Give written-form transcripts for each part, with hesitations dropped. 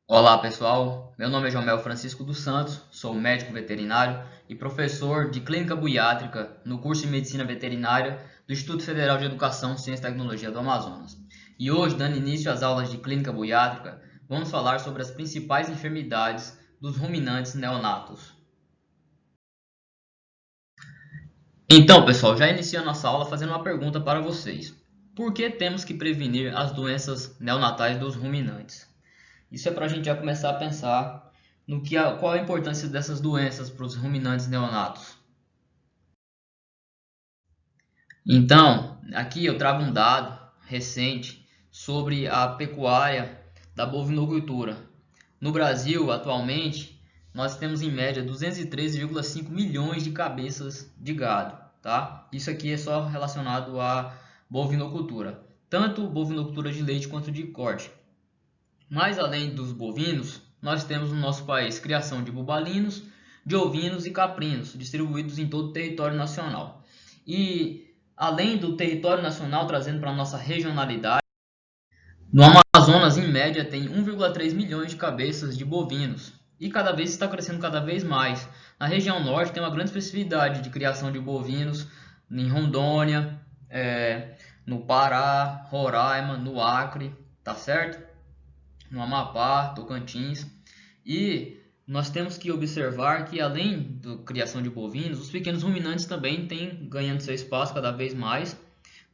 Olá pessoal, meu nome é Jomel Francisco dos Santos, sou médico veterinário e professor de Clínica Buiátrica no curso de Medicina Veterinária do Instituto Federal de Educação, Ciência e Tecnologia do Amazonas. E hoje, dando início às aulas de Clínica Buiátrica, vamos falar sobre as principais enfermidades dos ruminantes neonatos. Então pessoal, já inicio a nossa aula fazendo uma pergunta para vocês. Por que temos que prevenir as doenças neonatais dos ruminantes? Isso é para a gente já começar a pensar no que qual a importância dessas doenças para os ruminantes neonatos. Então, aqui eu trago um dado recente sobre a pecuária da bovinocultura. No Brasil, atualmente, nós temos em média 213,5 milhões de cabeças de gado, tá? Isso aqui é só relacionado à bovinocultura, tanto bovinocultura de leite quanto de corte. Mas além dos bovinos, nós temos no nosso país criação de bubalinos, de ovinos e caprinos, distribuídos em todo o território nacional. E além do território nacional, trazendo para a nossa regionalidade, no Amazonas, em média, tem 1,3 milhões de cabeças de bovinos. E cada vez está crescendo cada vez mais. Na região norte tem uma grande especificidade de criação de bovinos em Rondônia, no Pará, Roraima, no Acre, tá certo? No Amapá, Tocantins. E nós temos que observar que além da criação de bovinos, os pequenos ruminantes também têm ganhando seu espaço cada vez mais,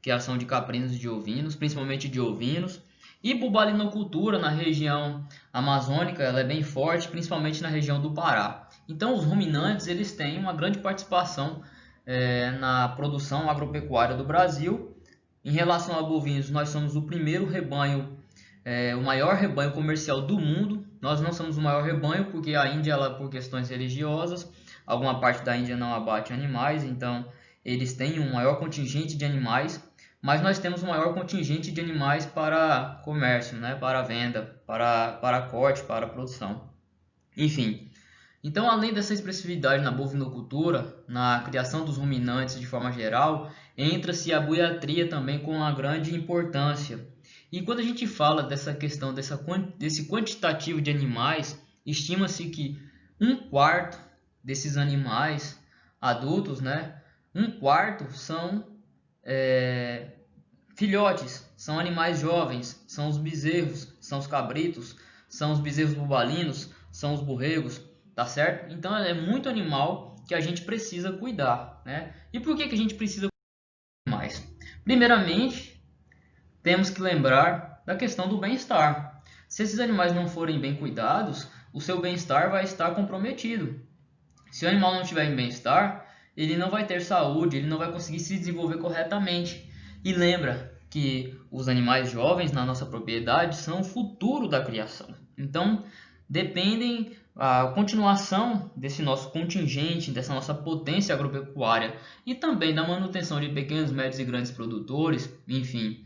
criação de caprinos e de ovinos, principalmente de ovinos. E bubalinocultura na região amazônica, ela é bem forte, principalmente na região do Pará. Então os ruminantes eles têm uma grande participação na produção agropecuária do Brasil. Em relação a bovinos, nós somos o primeiro rebanho o maior rebanho comercial do mundo. Nós não somos o maior rebanho porque a Índia, ela, por questões religiosas, alguma parte da Índia não abate animais, então eles têm um maior contingente de animais, mas nós temos o maior contingente de animais para comércio, né, para venda, para corte, para produção. Enfim, então além dessa expressividade na bovinocultura, na criação dos ruminantes de forma geral, entra-se a buiatria também com uma grande importância. E quando a gente fala dessa questão desse quantitativo de animais, estima-se que um quarto desses animais adultos, né, um quarto são filhotes, são animais jovens, são os bezerros, são os cabritos, são os bezerros bubalinos, são os borregos, tá certo? Então é muito animal que a gente precisa cuidar, né? E por que a gente precisa cuidar mais? Primeiramente, temos que lembrar da questão do bem-estar. Se esses animais não forem bem cuidados, o seu bem-estar vai estar comprometido. Se o animal não tiver em bem-estar, ele não vai ter saúde, ele não vai conseguir se desenvolver corretamente. E lembra que os animais jovens na nossa propriedade são o futuro da criação. Então, dependem a continuação desse nosso contingente, dessa nossa potência agropecuária e também da manutenção de pequenos, médios e grandes produtores, enfim,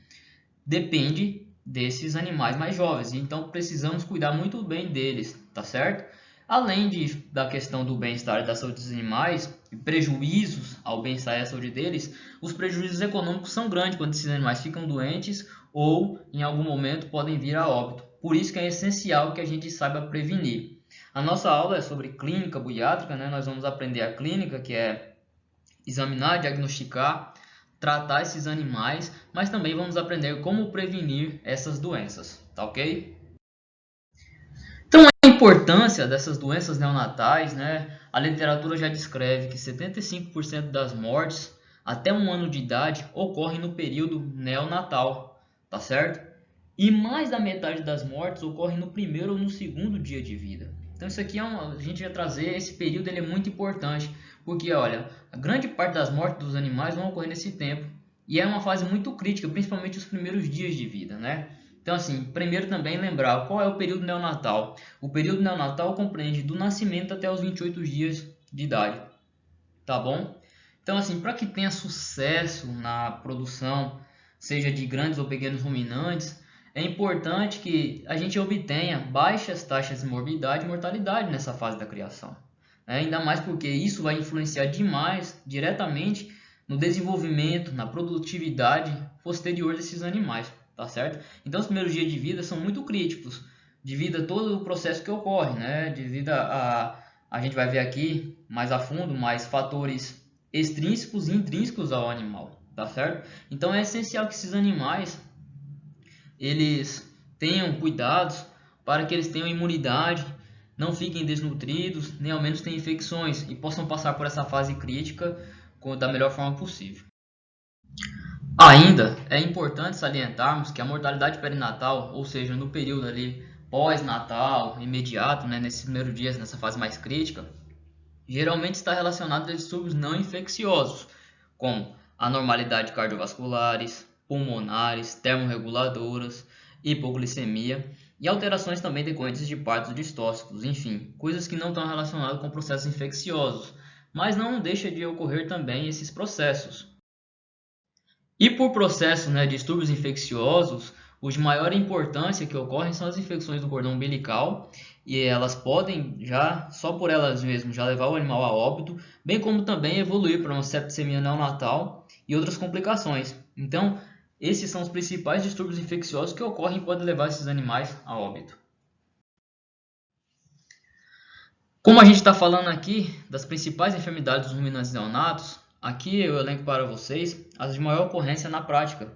depende desses animais mais jovens. Então precisamos cuidar muito bem deles, tá certo? Além da questão do bem-estar e da saúde dos animais, e prejuízos ao bem-estar e à saúde deles, os prejuízos econômicos são grandes quando esses animais ficam doentes ou em algum momento podem vir a óbito. Por isso que é essencial que a gente saiba prevenir. A nossa aula é sobre clínica buiátrica, né? Nós vamos aprender a clínica, que é examinar, diagnosticar, tratar esses animais, mas também vamos aprender como prevenir essas doenças, tá ok? Então, a importância dessas doenças neonatais, né? A literatura já descreve que 75% das mortes até um ano de idade ocorrem no período neonatal, tá certo? E mais da metade das mortes ocorre no primeiro ou no segundo dia de vida. Então isso aqui a gente vai trazer, esse período ele é muito importante, porque olha, a grande parte das mortes dos animais vão ocorrer nesse tempo, e é uma fase muito crítica, principalmente os primeiros dias de vida, né? Então assim, primeiro também lembrar qual é o período neonatal. O período neonatal compreende do nascimento até os 28 dias de idade, tá bom? Então assim, para que tenha sucesso na produção, seja de grandes ou pequenos ruminantes, é importante que a gente obtenha baixas taxas de morbidade e mortalidade nessa fase da criação. Ainda mais porque isso vai influenciar demais, diretamente, no desenvolvimento, na produtividade posterior desses animais, tá certo? Então os primeiros dias de vida são muito críticos. devido a todo o processo que ocorre, né? Devido a gente vai ver aqui mais a fundo, mais fatores extrínsecos e intrínsecos ao animal, tá certo? Então é essencial que esses animais eles tenham cuidados para que eles tenham imunidade, não fiquem desnutridos, nem ao menos tenham infecções e possam passar por essa fase crítica da melhor forma possível. Ainda é importante salientarmos que a mortalidade perinatal, ou seja, no período ali pós-natal, imediato, né, nesses primeiros dias, nessa fase mais crítica, geralmente está relacionada a distúrbios não infecciosos, como anormalidades cardiovasculares, pulmonares, termorreguladoras, hipoglicemia e alterações também decorrentes de partos distóxicos, enfim, coisas que não estão relacionadas com processos infecciosos, mas não deixa de ocorrer também esses processos. E por processos, né, distúrbios infecciosos, os de maior importância que ocorrem são as infecções do cordão umbilical, e elas podem já, só por elas mesmas, já levar o animal a óbito, bem como também evoluir para uma septicemia neonatal e outras complicações. Então, esses são os principais distúrbios infecciosos que ocorrem e podem levar esses animais a óbito. Como a gente está falando aqui das principais enfermidades dos ruminantes neonatos, aqui eu elenco para vocês as de maior ocorrência na prática,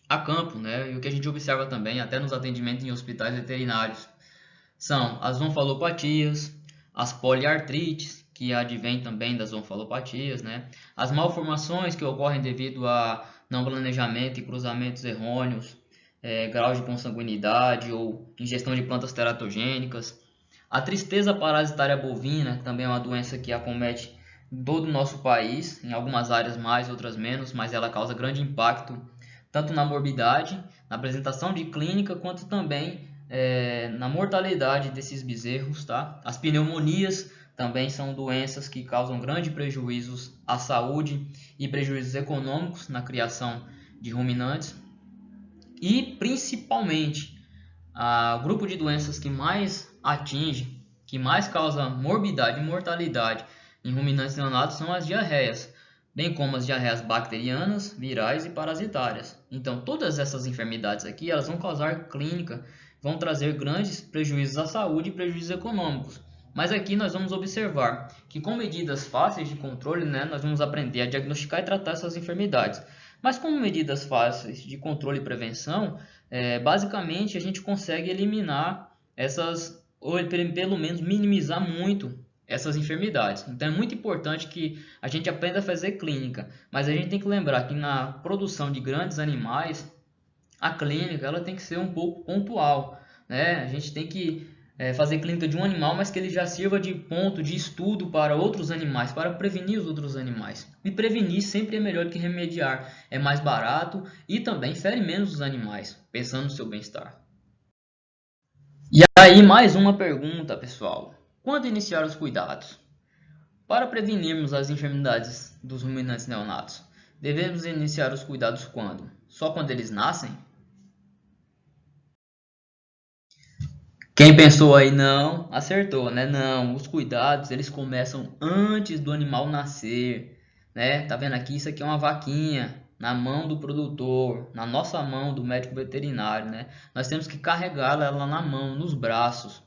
a campo, né? E o que a gente observa também, até nos atendimentos em hospitais veterinários, são as onfalopatias, as poliartrites, que advêm também das onfalopatias, né? As malformações que ocorrem devido a não planejamento e cruzamentos errôneos, grau de consanguinidade ou ingestão de plantas teratogênicas. A tristeza parasitária bovina, que também é uma doença que acomete todo o nosso país, em algumas áreas mais, outras menos, mas ela causa grande impacto tanto na morbidade, na apresentação de clínica, quanto também na mortalidade desses bezerros, tá? As pneumonias também são doenças que causam grandes prejuízos à saúde e prejuízos econômicos na criação de ruminantes. E principalmente, o grupo de doenças que mais atinge, que mais causa morbidade e mortalidade em ruminantes neonatos são as diarreias, bem como as diarreias bacterianas, virais e parasitárias. Então, todas essas enfermidades aqui, elas vão causar clínica, vão trazer grandes prejuízos à saúde e prejuízos econômicos. Mas aqui nós vamos observar que com medidas fáceis de controle, né, nós vamos aprender a diagnosticar e tratar essas enfermidades. Mas como medidas fáceis de controle e prevenção, basicamente a gente consegue eliminar essas, ou pelo menos minimizar muito essas enfermidades. Então é muito importante que a gente aprenda a fazer clínica, mas a gente tem que lembrar que na produção de grandes animais, a clínica ela tem que ser um pouco pontual, né? A gente tem que fazer clínica de um animal, mas que ele já sirva de ponto de estudo para outros animais, para prevenir os outros animais. E prevenir sempre é melhor do que remediar, é mais barato e também fere menos os animais, pensando no seu bem-estar. E aí mais uma pergunta, pessoal. Quando iniciar os cuidados? Para prevenirmos as enfermidades dos ruminantes neonatos, devemos iniciar os cuidados quando? Só quando eles nascem? Quem pensou aí não, acertou, né? Não, os cuidados eles começam antes do animal nascer, né? Tá vendo aqui? Isso aqui é uma vaquinha na mão do produtor, na nossa mão do médico veterinário, né? Nós temos que carregá-la ela na mão, nos braços.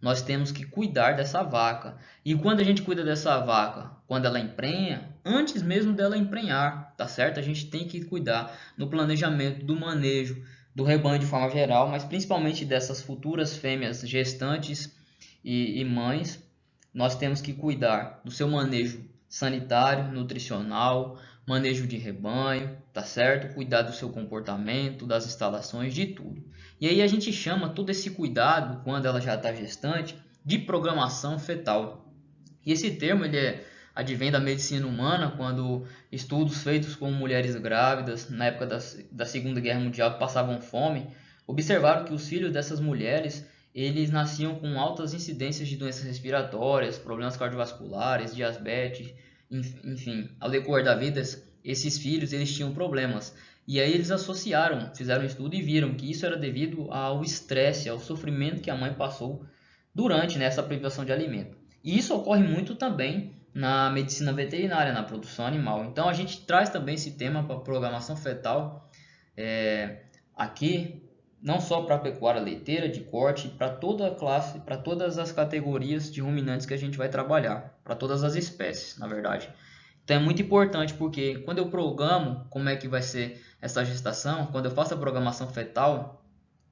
Nós temos que cuidar dessa vaca. E quando a gente cuida dessa vaca? Quando ela emprenha, antes mesmo dela emprenhar, tá certo? A gente tem que cuidar no planejamento do manejo do rebanho de forma geral, mas principalmente dessas futuras fêmeas gestantes e mães. Nós temos que cuidar do seu manejo sanitário, nutricional, manejo de rebanho, tá certo? Cuidar do seu comportamento, das instalações, de tudo. E aí a gente chama todo esse cuidado, quando ela já está gestante, de programação fetal. E esse termo advém da medicina humana, quando estudos feitos com mulheres grávidas, na época da Segunda Guerra Mundial, que passavam fome, observaram que os filhos dessas mulheres eles nasciam com altas incidências de doenças respiratórias, problemas cardiovasculares, diabetes, enfim, ao decorrer da vida, esses filhos eles tinham problemas. E aí eles associaram, fizeram um estudo e viram que isso era devido ao estresse, ao sofrimento que a mãe passou durante, né, essa privação de alimento. E isso ocorre muito também na medicina veterinária, na produção animal. Então a gente traz também esse tema para programação fetal aqui não só para a pecuária leiteira, de corte, para toda a classe, para todas as categorias de ruminantes que a gente vai trabalhar, para todas as espécies, na verdade. Então é muito importante porque quando eu programo como é que vai ser essa gestação, quando eu faço a programação fetal,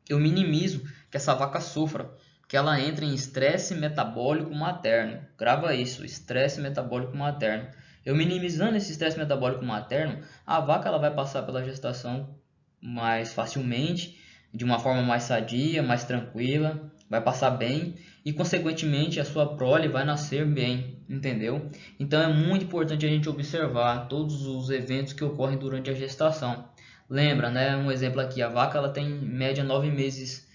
eu minimizo que essa vaca sofra, que ela entre em estresse metabólico materno. Grava isso, estresse metabólico materno. Eu minimizando esse estresse metabólico materno, a vaca ela vai passar pela gestação mais facilmente, de uma forma mais sadia, mais tranquila, vai passar bem e consequentemente a sua prole vai nascer bem, entendeu? Então é muito importante a gente observar todos os eventos que ocorrem durante a gestação. Lembra, né? Um exemplo aqui, a vaca ela tem em média 9 meses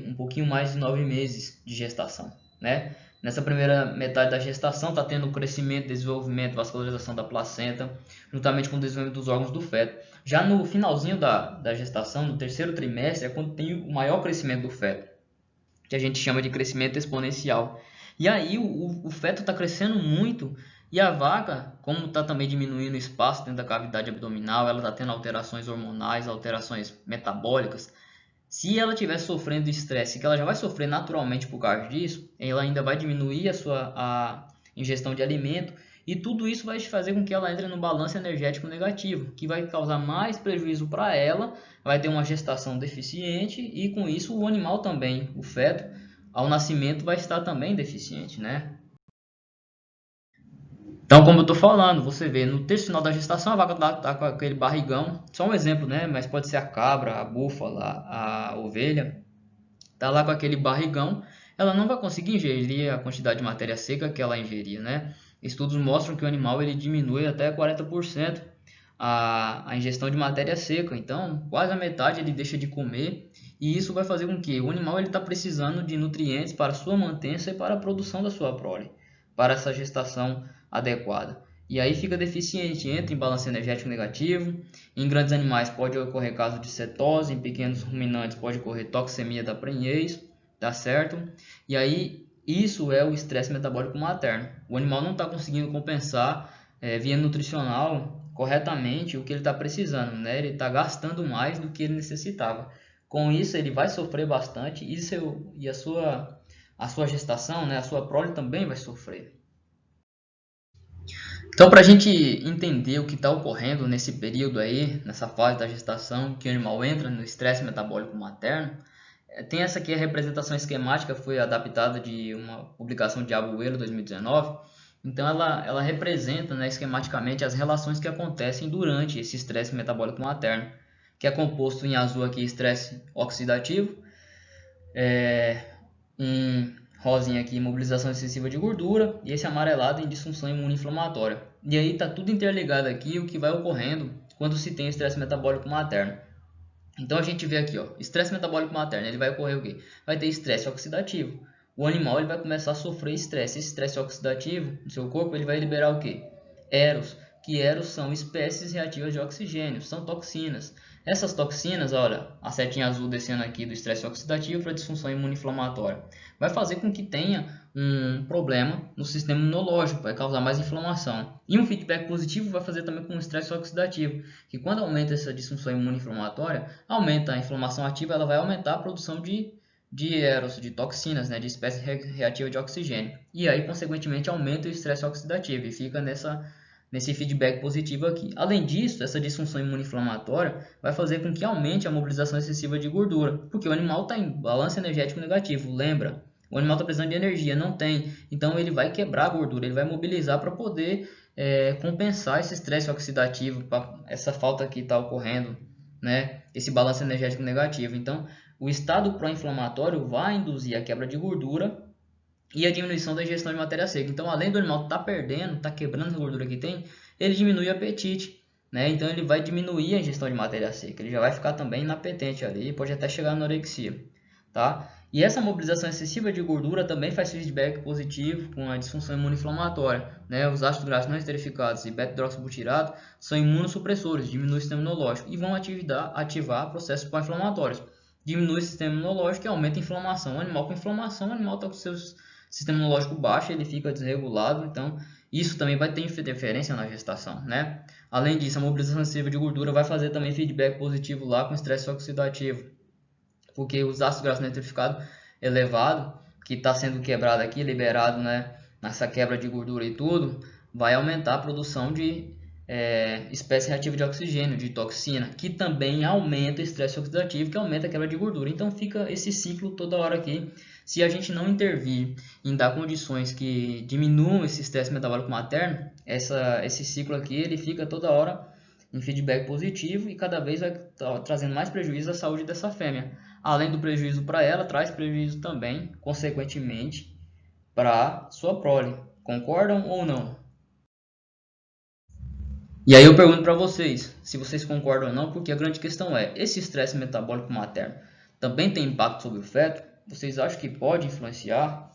um pouquinho mais de 9 meses de gestação, né? Nessa primeira metade da gestação está tendo o crescimento, desenvolvimento, vascularização da placenta, juntamente com o desenvolvimento dos órgãos do feto. Já no finalzinho da gestação, no terceiro trimestre, é quando tem o maior crescimento do feto, que a gente chama de crescimento exponencial. E aí o feto está crescendo muito e a vaca, como está também diminuindo o espaço dentro da cavidade abdominal, ela está tendo alterações hormonais, alterações metabólicas. Se ela estiver sofrendo estresse, que ela já vai sofrer naturalmente por causa disso, ela ainda vai diminuir a ingestão de alimento e tudo isso vai fazer com que ela entre no balanço energético negativo, que vai causar mais prejuízo para ela, vai ter uma gestação deficiente e com isso o animal também, o feto, ao nascimento vai estar também deficiente, né? Então, como eu estou falando, você vê no terço final da gestação a vaca está com aquele barrigão, só um exemplo, né? Mas pode ser a cabra, a búfala, a ovelha, está lá com aquele barrigão, ela não vai conseguir ingerir a quantidade de matéria seca que ela ingeria, né? Estudos mostram que o animal ele diminui até 40% a ingestão de matéria seca, então quase a metade ele deixa de comer e isso vai fazer com que o animal ele está precisando de nutrientes para sua mantença e para a produção da sua prole, para essa gestação adequada. E aí fica deficiente, entra em balanço energético negativo. Em grandes animais pode ocorrer caso de cetose, em pequenos ruminantes pode ocorrer toxemia da prenhez, tá certo? E aí isso é o estresse metabólico materno. O animal não está conseguindo compensar via nutricional corretamente o que ele está precisando, né? Ele está gastando mais do que ele necessitava. Com isso ele vai sofrer bastante e a sua gestação, né? A sua prole também vai sofrer. Então, para a gente entender o que está ocorrendo nesse período aí, nessa fase da gestação, que o animal entra no estresse metabólico materno, tem essa aqui, a representação esquemática, foi adaptada de uma publicação de Abuelo 2019. Então, ela representa, né, esquematicamente as relações que acontecem durante esse estresse metabólico materno, que é composto em azul aqui estresse oxidativo, em rosinha aqui, mobilização excessiva de gordura, e esse amarelado em disfunção imunoinflamatória. E aí está tudo interligado aqui, o que vai ocorrendo quando se tem estresse metabólico materno. Então a gente vê aqui, ó, estresse metabólico materno, ele vai ocorrer o quê? Vai ter estresse oxidativo. O animal ele vai começar a sofrer estresse. Esse estresse oxidativo no seu corpo ele vai liberar o quê? Eros, que eros são espécies reativas de oxigênio, são toxinas. Essas toxinas, olha, a setinha azul descendo aqui do estresse oxidativo para a disfunção imunoinflamatória, vai fazer com que tenha um problema no sistema imunológico, vai causar mais inflamação. E um feedback positivo vai fazer também com o estresse oxidativo, que quando aumenta essa disfunção imunoinflamatória, aumenta a inflamação ativa, ela vai aumentar a produção de eros, de toxinas, né, de espécies reativas de oxigênio. E aí, consequentemente, aumenta o estresse oxidativo e fica nesse feedback positivo aqui. Além disso, essa disfunção imunoinflamatória vai fazer com que aumente a mobilização excessiva de gordura, porque o animal está em balanço energético negativo, lembra? O animal está precisando de energia, não tem. Então ele vai quebrar a gordura, ele vai mobilizar para poder compensar esse estresse oxidativo, essa falta que está ocorrendo, né? Esse balanço energético negativo. Então o estado pró-inflamatório vai induzir a quebra de gordura e a diminuição da ingestão de matéria seca. Então, além do animal estar perdendo, estar quebrando a gordura que tem, ele diminui o apetite, né? Então, ele vai diminuir a ingestão de matéria seca. Ele já vai ficar também inapetente ali, pode até chegar na anorexia, tá? E essa mobilização excessiva de gordura também faz feedback positivo com a disfunção imunoinflamatória, né? Os ácidos graxos não esterificados e beta-hidroxibutirato são imunossupressores, diminuem o sistema imunológico e vão ativar processos pró-inflamatórios. Diminui o sistema imunológico e aumenta a inflamação. O animal com inflamação, o animal está com seus sistema imunológico baixo, ele fica desregulado, então isso também vai ter interferência na gestação, né? Além disso, a mobilização excessiva de gordura vai fazer também feedback positivo lá com estresse oxidativo. porque os ácidos graxos nitrificados elevado, que está sendo quebrado aqui, liberado, né, nessa quebra de gordura e tudo, vai aumentar a produção de espécie reativa de oxigênio, de toxina, que também aumenta o estresse oxidativo, que aumenta a quebra de gordura. Então fica esse ciclo toda hora aqui. Se a gente não intervir em dar condições que diminuam esse estresse metabólico materno, esse ciclo aqui ele fica toda hora em feedback positivo e cada vez vai trazendo mais prejuízo à saúde dessa fêmea. Além do prejuízo para ela, traz prejuízo também, consequentemente, para sua prole. Concordam ou não? E aí eu pergunto para vocês, se vocês concordam ou não, porque a grande questão é, esse estresse metabólico materno também tem impacto sobre o feto? Vocês acham que pode influenciar?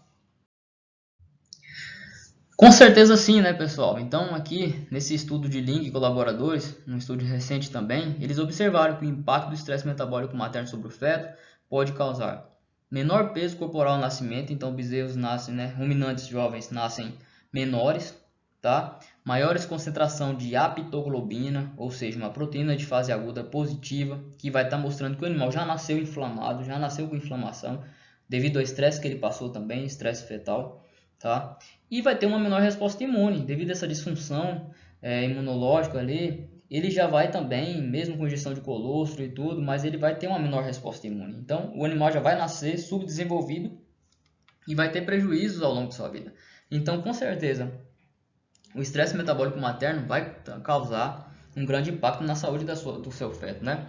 Com certeza sim, né, pessoal? Então aqui, nesse estudo de Ling e colaboradores, um estudo recente também, eles observaram que o impacto do estresse metabólico materno sobre o feto pode causar menor peso corporal no nascimento, então bezerros nascem, né, ruminantes jovens nascem menores, tá? Maiores concentração de apitoglobina, ou seja, uma proteína de fase aguda positiva, que vai estar mostrando que o animal já nasceu inflamado, já nasceu com inflamação, devido ao estresse que ele passou também, estresse fetal, tá? E vai ter uma menor resposta imune, devido a essa disfunção imunológica ali, ele já vai também, mesmo com injeção de colostro e tudo, mas ele vai ter uma menor resposta imune. Então, o animal já vai nascer subdesenvolvido e vai ter prejuízos ao longo de sua vida. Então, com certeza, o estresse metabólico materno vai causar um grande impacto na saúde do seu feto, né?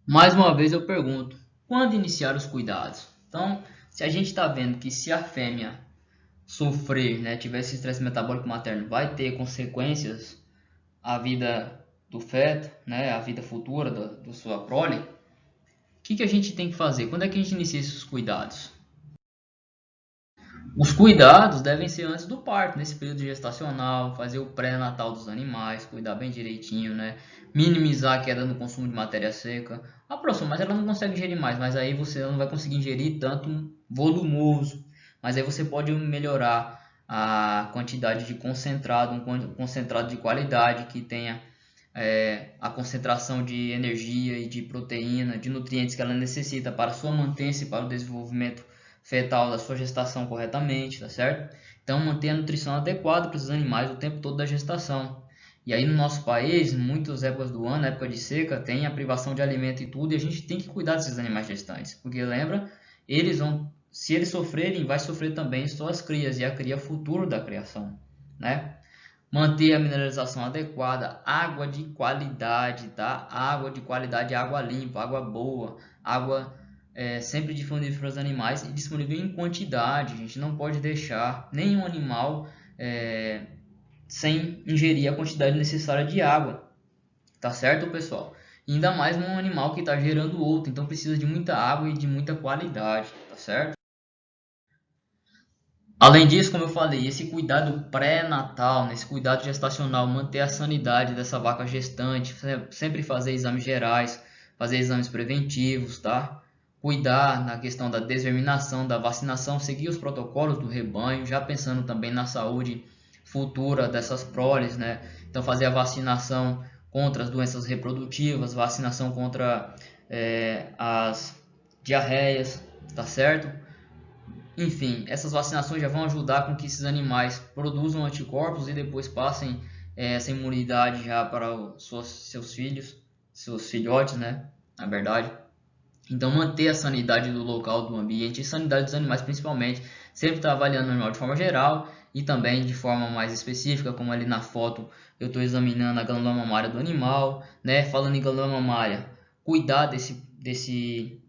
Mais uma vez eu pergunto, quando iniciar os cuidados? Então, se a gente está vendo que se a fêmea sofrer, né, tiver esse estresse metabólico materno, vai ter consequências à vida do feto, né, à vida futura da sua prole, o que a gente tem que fazer? Quando é que a gente inicia esses cuidados? Os cuidados devem ser antes do parto, nesse período gestacional, fazer o pré-natal dos animais, cuidar bem direitinho, né? Minimizar a queda no consumo de matéria seca. A próxima, mas ela não consegue ingerir mais, mas aí você não vai conseguir ingerir tanto volumoso. Mas aí você pode melhorar a quantidade de concentrado, um concentrado de qualidade que tenha a concentração de energia e de proteína, de nutrientes que ela necessita para sua mantença e para o desenvolvimento fetal da sua gestação corretamente, tá certo? Então manter a nutrição adequada para os animais o tempo todo da gestação. E aí no nosso país, em muitas épocas do ano, época de seca, tem a privação de alimento e tudo, e a gente tem que cuidar desses animais gestantes, porque lembra, eles vão, se eles sofrerem, vai sofrer também suas crias e a cria futuro da criação, né? Manter a mineralização adequada, água de qualidade, tá? Água de qualidade, água limpa, água boa, água sempre disponível para os animais e disponível em quantidade. A gente não pode deixar nenhum animal sem ingerir a quantidade necessária de água, tá certo, pessoal? E ainda mais num animal que está gerando outro, então precisa de muita água e de muita qualidade, tá certo? Além disso, como eu falei, esse cuidado pré-natal, esse cuidado gestacional, manter a sanidade dessa vaca gestante, sempre fazer exames gerais, fazer exames preventivos, tá? Cuidar na questão da desverminação, da vacinação, seguir os protocolos do rebanho, já pensando também na saúde futura dessas proles, né? Então fazer a vacinação contra as doenças reprodutivas, vacinação contra as diarreias, tá certo? Enfim, essas vacinações já vão ajudar com que esses animais produzam anticorpos e depois passem essa imunidade já para seus filhos, seus filhotes, né? Na verdade. Então, manter a sanidade do local, do ambiente e sanidade dos animais, principalmente. Sempre estar avaliando o animal de forma geral e também de forma mais específica, como ali na foto eu estou examinando a glândula mamária do animal, né? Falando em glândula mamária, cuidar desse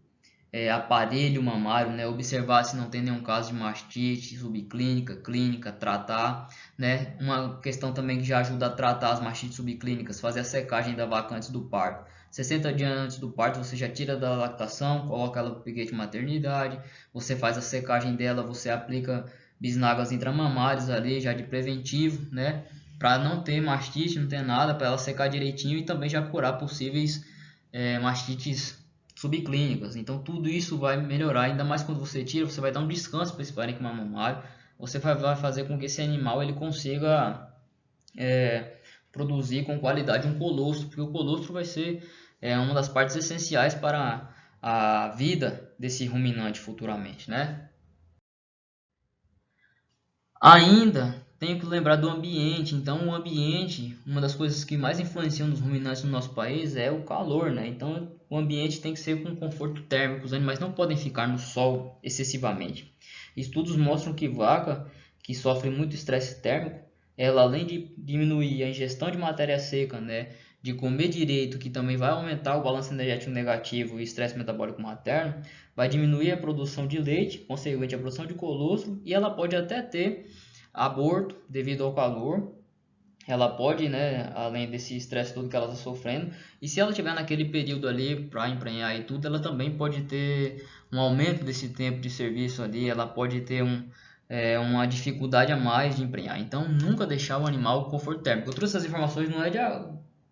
aparelho mamário, né? Observar se não tem nenhum caso de mastite subclínica, clínica, tratar, né? Uma questão também que já ajuda a tratar as mastites subclínicas, fazer a secagem da vaca antes do parto. 60 dias antes do parto você já tira da lactação, coloca ela para o piquete de maternidade, você faz a secagem dela, você aplica bisnagas intramamárias ali já de preventivo, né? Para não ter mastite, não ter nada, para ela secar direitinho e também já curar possíveis mastites subclínicas. Então tudo isso vai melhorar, ainda mais quando você tira, você vai dar um descanso para esse parênquima mamário, você vai fazer com que esse animal ele consiga produzir com qualidade um colostro, porque o colostro vai ser uma das partes essenciais para a vida desse ruminante futuramente, né? Ainda tenho que lembrar do ambiente. Então, o ambiente, uma das coisas que mais influenciam nos ruminantes no nosso país é o calor, né? Então, o ambiente tem que ser com conforto térmico. Os animais não podem ficar no sol excessivamente. Estudos mostram que vaca que sofre muito estresse térmico, ela além de diminuir a ingestão de matéria seca, né, de comer direito, que também vai aumentar o balanço energético negativo e estresse metabólico materno, vai diminuir a produção de leite, consequentemente a produção de colostro, e ela pode até ter aborto devido ao calor. Ela pode, né, além desse estresse todo que ela está sofrendo, e se ela estiver naquele período ali para emprenhar e tudo, ela também pode ter um aumento desse tempo de serviço ali, ela pode ter uma dificuldade a mais de emprenhar. Então, nunca deixar o animal com conforto térmico. Eu trouxe essas informações não é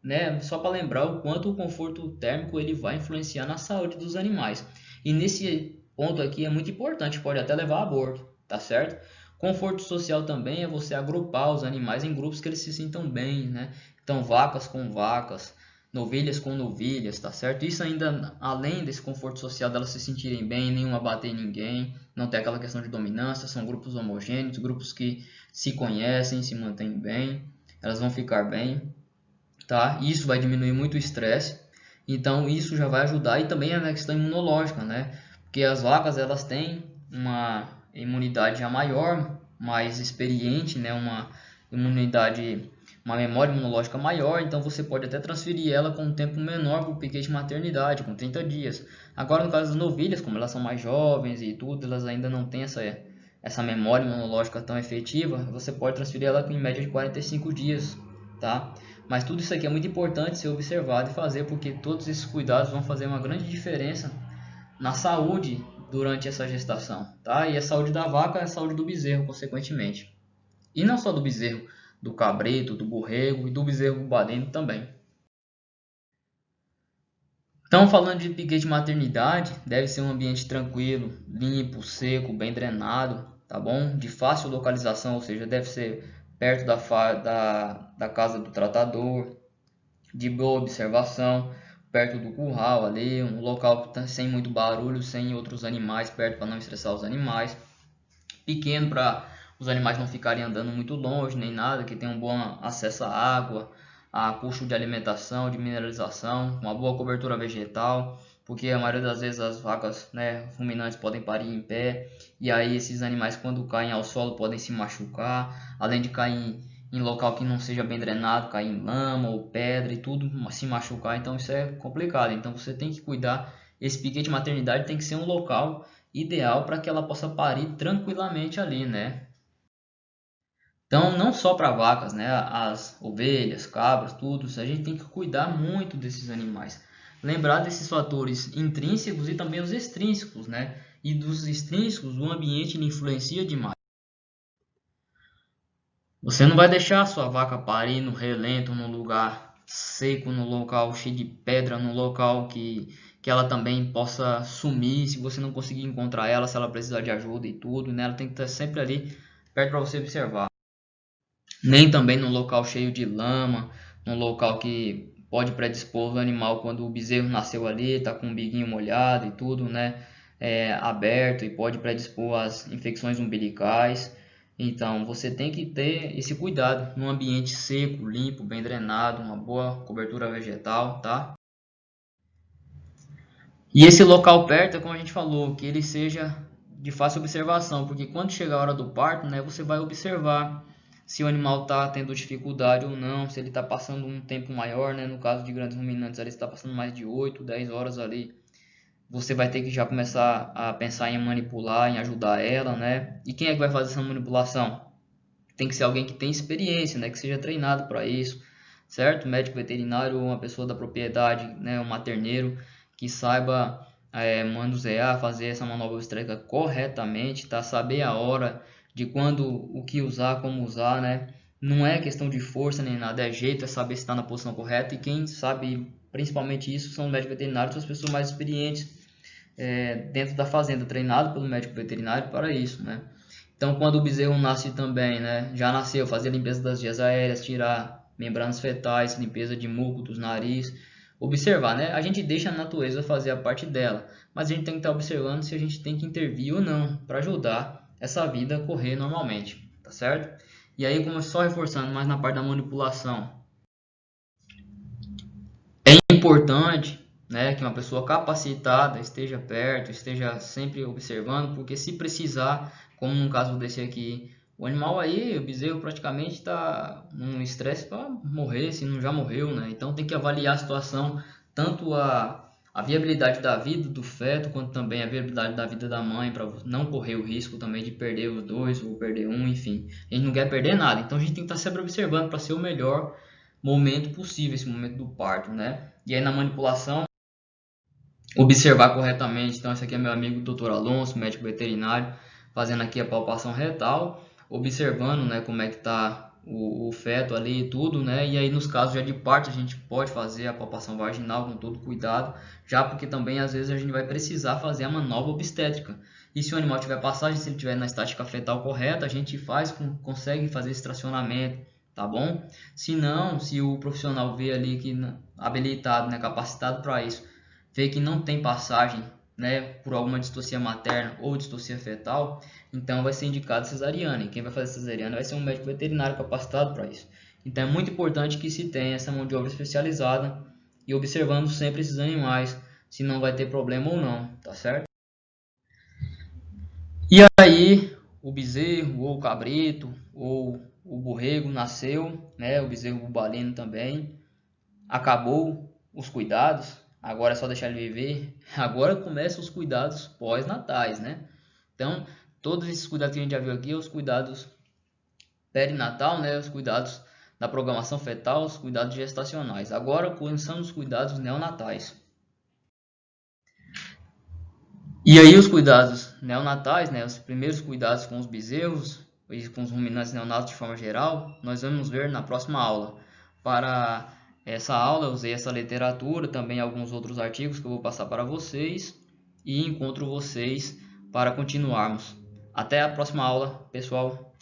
né, só para lembrar o quanto o conforto térmico ele vai influenciar na saúde dos animais. E nesse ponto aqui é muito importante, pode até levar a aborto, tá certo? Conforto social também é você agrupar os animais em grupos que eles se sintam bem, né? Então, vacas com vacas, novilhas com novilhas, tá certo? Isso ainda, além desse conforto social delas se sentirem bem, nenhuma bater em ninguém, não ter aquela questão de dominância, são grupos homogêneos, grupos que se conhecem, se mantêm bem, elas vão ficar bem, tá? Isso vai diminuir muito o estresse, então isso já vai ajudar, e também a questão imunológica, né? Porque as vacas elas têm uma imunidade já maior, mais experiente, né? Imunidade, uma memória imunológica maior, então você pode até transferir ela com um tempo menor para o piquete de maternidade, com 30 dias. Agora no caso das novilhas, como elas são mais jovens e tudo, elas ainda não têm essa memória imunológica tão efetiva, você pode transferir ela em média de 45 dias, tá? Mas tudo isso aqui é muito importante ser observado e fazer, porque todos esses cuidados vão fazer uma grande diferença na saúde durante essa gestação, tá? E a saúde da vaca é a saúde do bezerro, consequentemente. E não só do bezerro, do cabrito, do borrego e do bezerro bubalino também. Então, falando de piquete de maternidade, deve ser um ambiente tranquilo, limpo, seco, bem drenado, tá bom? De fácil localização, ou seja, deve ser perto da casa do tratador, de boa observação, perto do curral ali, um local sem muito barulho, sem outros animais perto para não estressar os animais, pequeno para os animais não ficarem andando muito longe nem nada, que tenham um bom acesso à água, a custo de alimentação, de mineralização, uma boa cobertura vegetal, porque a maioria das vezes as vacas, né, ruminantes podem parir em pé, e aí esses animais quando caem ao solo podem se machucar, além de cair em local que não seja bem drenado, cair em lama ou pedra e tudo, se machucar, então isso é complicado. Então você tem que cuidar, esse piquete de maternidade tem que ser um local ideal para que ela possa parir tranquilamente ali, né? Então, não só para vacas, né? As ovelhas, cabras, tudo, a gente tem que cuidar muito desses animais. Lembrar desses fatores intrínsecos e também os extrínsecos, né? E dos extrínsecos, o ambiente influencia demais. Você não vai deixar a sua vaca parir no relento, num lugar seco, no local cheio de pedra, no local que ela também possa sumir, se você não conseguir encontrar ela, se ela precisar de ajuda e tudo, né? Ela tem que estar sempre ali perto para você observar. Nem também num local cheio de lama, num local que pode predispor o animal quando o bezerro nasceu ali, está com o biguinho molhado e tudo, né? Aberto e pode predispor às infecções umbilicais. Então você tem que ter esse cuidado num ambiente seco, limpo, bem drenado, uma boa cobertura vegetal, tá? E esse local perto, como a gente falou, que ele seja de fácil observação, porque quando chegar a hora do parto, né, você vai observar se o animal está tendo dificuldade ou não, se ele está passando um tempo maior, né, no caso de grandes ruminantes, ele está passando mais de 8, 10 horas ali, você vai ter que já começar a pensar em manipular, em ajudar ela, né? E quem é que vai fazer essa manipulação? Tem que ser alguém que tem experiência, né, que seja treinado para isso, certo? Médico veterinário ou uma pessoa da propriedade, né, um materneiro que saiba manusear, fazer essa manobra obstétrica corretamente, tá? Saber a hora de quando o que usar, como usar, né? Não é questão de força nem nada, é jeito, é saber se está na posição correta, e quem sabe principalmente isso são os médicos veterinários, são as pessoas mais experientes dentro da fazenda, treinado pelo médico veterinário para isso, né? Então, quando o bezerro nasce também, né, já nasceu, fazer a limpeza das vias aéreas, tirar membranas fetais, limpeza de muco dos nariz, observar, né? A gente deixa a natureza fazer a parte dela, mas a gente tem que estar observando se a gente tem que intervir ou não para ajudar essa vida a correr normalmente, tá certo? E aí, como só reforçando mais na parte da manipulação, é importante, né, que uma pessoa capacitada esteja perto, esteja sempre observando, porque se precisar, como no caso desse aqui, o animal aí, o bezerro praticamente está num estresse para morrer, se não já morreu, né? Então tem que avaliar a situação, tanto a viabilidade da vida do feto, quanto também a viabilidade da vida da mãe, para não correr o risco também de perder os dois, ou perder um, enfim. A gente não quer perder nada, então a gente tem que estar sempre observando para ser o melhor momento possível, esse momento do parto, né? E aí na manipulação, observar corretamente. Então esse aqui é meu amigo Dr. Alonso, médico veterinário, fazendo aqui a palpação retal, observando, né, como é que tá o feto ali e tudo, né? E aí nos casos já de parto a gente pode fazer a palpação vaginal com todo cuidado, já porque também às vezes a gente vai precisar fazer a manobra obstétrica. E se o animal tiver passagem, se ele tiver na estática fetal correta, a gente consegue fazer esse tracionamento, tá bom? Se não, se o profissional vê ali que habilitado, né, capacitado para isso, vê que não tem passagem, né, por alguma distocia materna ou distocia fetal, então vai ser indicado cesariana. E quem vai fazer cesariana vai ser um médico veterinário capacitado para isso. Então é muito importante que se tenha essa mão de obra especializada e observando sempre esses animais, se não vai ter problema ou não, tá certo? E aí o bezerro ou o cabrito ou o borrego nasceu, né, o bezerro bubalino também, acabou os cuidados, agora é só deixar ele viver. Agora começam os cuidados pós-natais, né? Então, todos esses cuidados que a gente já viu aqui, os cuidados perinatal, né? Os cuidados da programação fetal, os cuidados gestacionais. Agora começando os cuidados neonatais. E aí os cuidados neonatais, né? Os primeiros cuidados com os bezerros e com os ruminantes neonatos de forma geral, nós vamos ver na próxima aula. Para essa aula eu usei essa literatura, também alguns outros artigos que eu vou passar para vocês e encontro vocês para continuarmos. Até a próxima aula, pessoal!